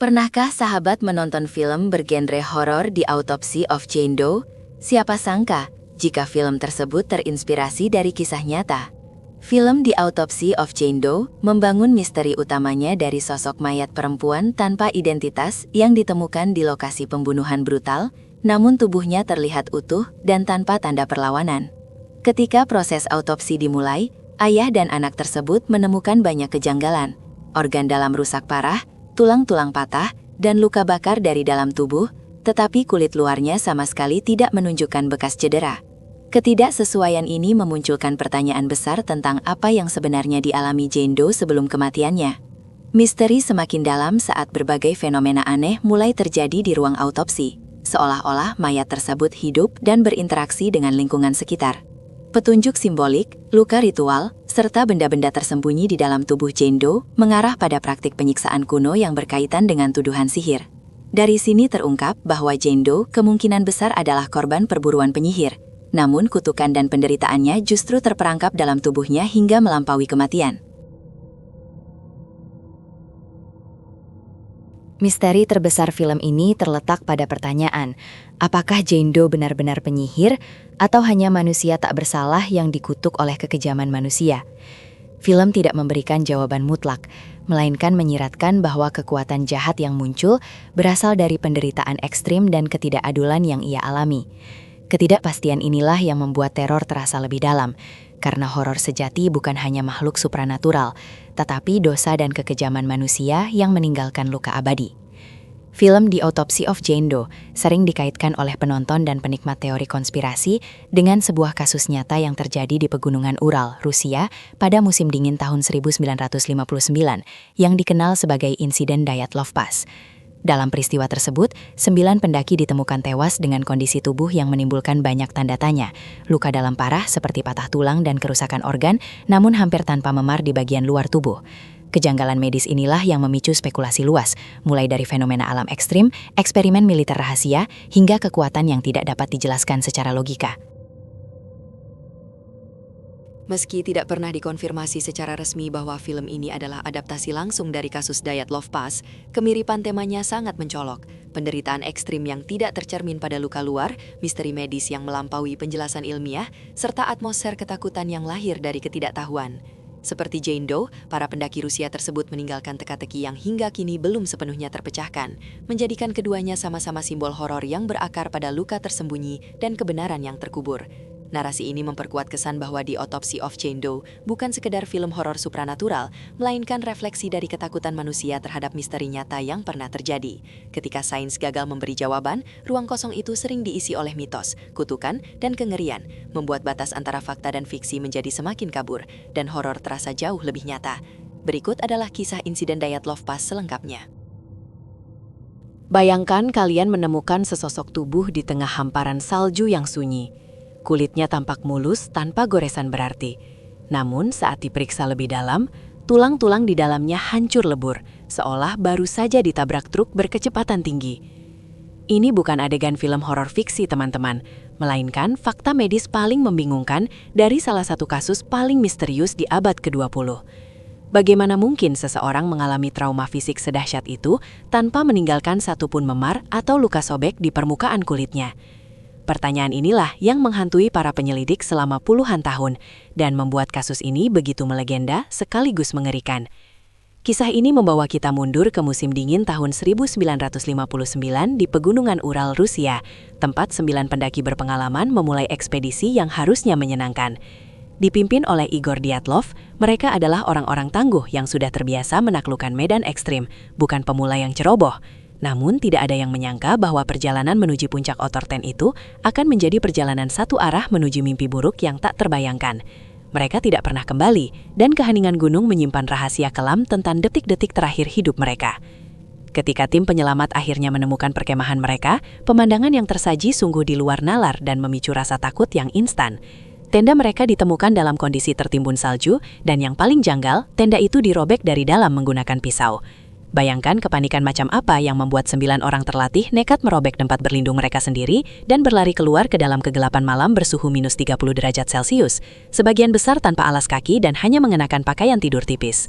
Pernahkah sahabat menonton film bergenre horor The Autopsy of Jane Doe? Siapa sangka jika film tersebut terinspirasi dari kisah nyata. Film The Autopsy of Jane Doe membangun misteri utamanya dari sosok mayat perempuan tanpa identitas yang ditemukan di lokasi pembunuhan brutal, namun tubuhnya terlihat utuh dan tanpa tanda perlawanan. Ketika proses autopsi dimulai, ayah dan anak tersebut menemukan banyak kejanggalan, organ dalam rusak parah, tulang-tulang patah, dan luka bakar dari dalam tubuh, tetapi kulit luarnya sama sekali tidak menunjukkan bekas cedera. Ketidaksesuaian ini memunculkan pertanyaan besar tentang apa yang sebenarnya dialami Jane Doe sebelum kematiannya. Misteri semakin dalam saat berbagai fenomena aneh mulai terjadi di ruang autopsi, seolah-olah mayat tersebut hidup dan berinteraksi dengan lingkungan sekitar. Petunjuk simbolik, luka ritual, serta benda-benda tersembunyi di dalam tubuh Jane Doe mengarah pada praktik penyiksaan kuno yang berkaitan dengan tuduhan sihir. Dari sini terungkap bahwa Jane Doe kemungkinan besar adalah korban perburuan penyihir, namun kutukan dan penderitaannya justru terperangkap dalam tubuhnya hingga melampaui kematian. Misteri terbesar film ini terletak pada pertanyaan, apakah Jane Doe benar-benar penyihir atau hanya manusia tak bersalah yang dikutuk oleh kekejaman manusia? Film tidak memberikan jawaban mutlak, melainkan menyiratkan bahwa kekuatan jahat yang muncul berasal dari penderitaan ekstrim dan ketidakadulan yang ia alami. Ketidakpastian inilah yang membuat teror terasa lebih dalam, karena horor sejati bukan hanya makhluk supranatural, tetapi dosa dan kekejaman manusia yang meninggalkan luka abadi. Film The Autopsy of Jane Doe sering dikaitkan oleh penonton dan penikmat teori konspirasi dengan sebuah kasus nyata yang terjadi di Pegunungan Ural, Rusia, pada musim dingin tahun 1959, yang dikenal sebagai insiden Dyatlov Pass. Dalam peristiwa tersebut, 9 pendaki ditemukan tewas dengan kondisi tubuh yang menimbulkan banyak tanda tanya, luka dalam parah seperti patah tulang dan kerusakan organ, namun hampir tanpa memar di bagian luar tubuh. Kejanggalan medis inilah yang memicu spekulasi luas, mulai dari fenomena alam ekstrim, eksperimen militer rahasia, hingga kekuatan yang tidak dapat dijelaskan secara logika. Meski tidak pernah dikonfirmasi secara resmi bahwa film ini adalah adaptasi langsung dari kasus Dyatlov Pass, kemiripan temanya sangat mencolok. Penderitaan ekstrim yang tidak tercermin pada luka luar, misteri medis yang melampaui penjelasan ilmiah, serta atmosfer ketakutan yang lahir dari ketidaktahuan. Seperti Jane Doe, para pendaki Rusia tersebut meninggalkan teka-teki yang hingga kini belum sepenuhnya terpecahkan, menjadikan keduanya sama-sama simbol horor yang berakar pada luka tersembunyi dan kebenaran yang terkubur. Narasi ini memperkuat kesan bahwa The Autopsy of Jane Doe bukan sekedar film horor supranatural, melainkan refleksi dari ketakutan manusia terhadap misteri nyata yang pernah terjadi. Ketika sains gagal memberi jawaban, ruang kosong itu sering diisi oleh mitos, kutukan, dan kengerian, membuat batas antara fakta dan fiksi menjadi semakin kabur, dan horor terasa jauh lebih nyata. Berikut adalah kisah insiden Dyatlov Pass selengkapnya. Bayangkan kalian menemukan sesosok tubuh di tengah hamparan salju yang sunyi. Kulitnya tampak mulus tanpa goresan berarti. Namun saat diperiksa lebih dalam, tulang-tulang di dalamnya hancur lebur, seolah baru saja ditabrak truk berkecepatan tinggi. Ini bukan adegan film horor fiksi, teman-teman, melainkan fakta medis paling membingungkan dari salah satu kasus paling misterius di abad ke-20. Bagaimana mungkin seseorang mengalami trauma fisik sedahsyat itu tanpa meninggalkan satupun memar atau luka sobek di permukaan kulitnya? Pertanyaan inilah yang menghantui para penyelidik selama puluhan tahun dan membuat kasus ini begitu melegenda sekaligus mengerikan. Kisah ini membawa kita mundur ke musim dingin tahun 1959 di Pegunungan Ural, Rusia, tempat 9 pendaki berpengalaman memulai ekspedisi yang harusnya menyenangkan. Dipimpin oleh Igor Dyatlov, mereka adalah orang-orang tangguh yang sudah terbiasa menaklukkan medan ekstrim, bukan pemula yang ceroboh. Namun tidak ada yang menyangka bahwa perjalanan menuju puncak Otorten itu akan menjadi perjalanan satu arah menuju mimpi buruk yang tak terbayangkan. Mereka tidak pernah kembali, dan keheningan gunung menyimpan rahasia kelam tentang detik-detik terakhir hidup mereka. Ketika tim penyelamat akhirnya menemukan perkemahan mereka, pemandangan yang tersaji sungguh di luar nalar dan memicu rasa takut yang instan. Tenda mereka ditemukan dalam kondisi tertimbun salju, dan yang paling janggal, tenda itu dirobek dari dalam menggunakan pisau. Bayangkan kepanikan macam apa yang membuat 9 orang terlatih nekat merobek tempat berlindung mereka sendiri dan berlari keluar ke dalam kegelapan malam bersuhu minus 30 derajat Celcius, sebagian besar tanpa alas kaki dan hanya mengenakan pakaian tidur tipis.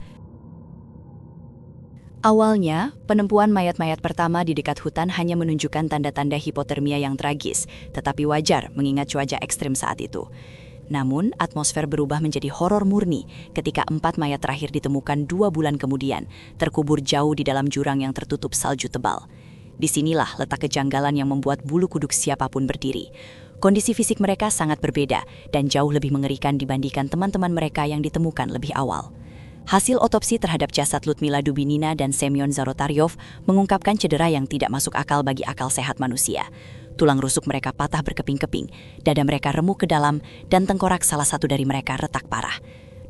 Awalnya, penemuan mayat-mayat pertama di dekat hutan hanya menunjukkan tanda-tanda hipotermia yang tragis, tetapi wajar mengingat cuaca ekstrim saat itu. Namun, atmosfer berubah menjadi horor murni ketika 4 mayat terakhir ditemukan 2 bulan kemudian, terkubur jauh di dalam jurang yang tertutup salju tebal. Disinilah letak kejanggalan yang membuat bulu kuduk siapapun berdiri. Kondisi fisik mereka sangat berbeda dan jauh lebih mengerikan dibandingkan teman-teman mereka yang ditemukan lebih awal. Hasil otopsi terhadap jasad Ludmila Dubinina dan Semyon Zarotaryov mengungkapkan cedera yang tidak masuk akal bagi akal sehat manusia. Tulang rusuk mereka patah berkeping-keping, dada mereka remuk ke dalam, dan tengkorak salah satu dari mereka retak parah.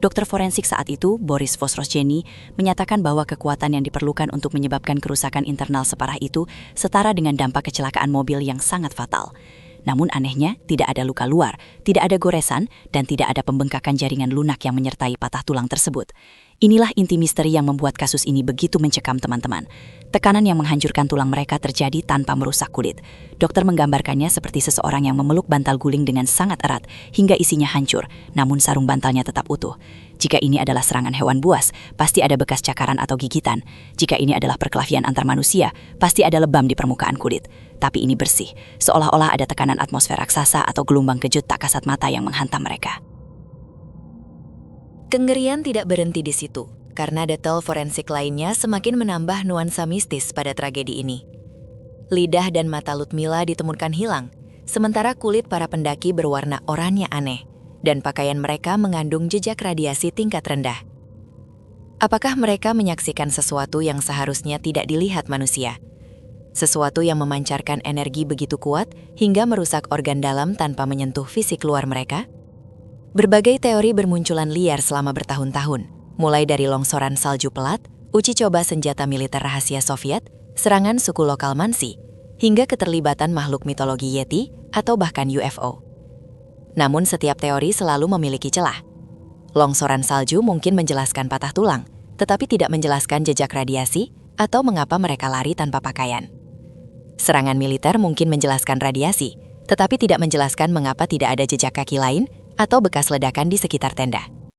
Dokter forensik saat itu, Boris Vosrozheny, menyatakan bahwa kekuatan yang diperlukan untuk menyebabkan kerusakan internal separah itu setara dengan dampak kecelakaan mobil yang sangat fatal. Namun anehnya, tidak ada luka luar, tidak ada goresan, dan tidak ada pembengkakan jaringan lunak yang menyertai patah tulang tersebut. Inilah inti misteri yang membuat kasus ini begitu mencekam teman-teman. Tekanan yang menghancurkan tulang mereka terjadi tanpa merusak kulit. Dokter menggambarkannya seperti seseorang yang memeluk bantal guling dengan sangat erat hingga isinya hancur, namun sarung bantalnya tetap utuh. Jika ini adalah serangan hewan buas, pasti ada bekas cakaran atau gigitan. Jika ini adalah perkelahian antar manusia, pasti ada lebam di permukaan kulit. Tapi ini bersih, seolah-olah ada tekanan atmosfer raksasa atau gelombang kejut tak kasat mata yang menghantam mereka. Kengerian tidak berhenti di situ, karena detail forensik lainnya semakin menambah nuansa mistis pada tragedi ini. Lidah dan mata Ludmila ditemukan hilang, sementara kulit para pendaki berwarna oranye aneh, dan pakaian mereka mengandung jejak radiasi tingkat rendah. Apakah mereka menyaksikan sesuatu yang seharusnya tidak dilihat manusia? Sesuatu yang memancarkan energi begitu kuat hingga merusak organ dalam tanpa menyentuh fisik luar mereka? Berbagai teori bermunculan liar selama bertahun-tahun, mulai dari longsoran salju pelat, uji coba senjata militer rahasia Soviet, serangan suku lokal Mansi, hingga keterlibatan makhluk mitologi Yeti atau bahkan UFO. Namun setiap teori selalu memiliki celah. Longsoran salju mungkin menjelaskan patah tulang, tetapi tidak menjelaskan jejak radiasi atau mengapa mereka lari tanpa pakaian. Serangan militer mungkin menjelaskan radiasi, tetapi tidak menjelaskan mengapa tidak ada jejak kaki lain atau bekas ledakan di sekitar tenda.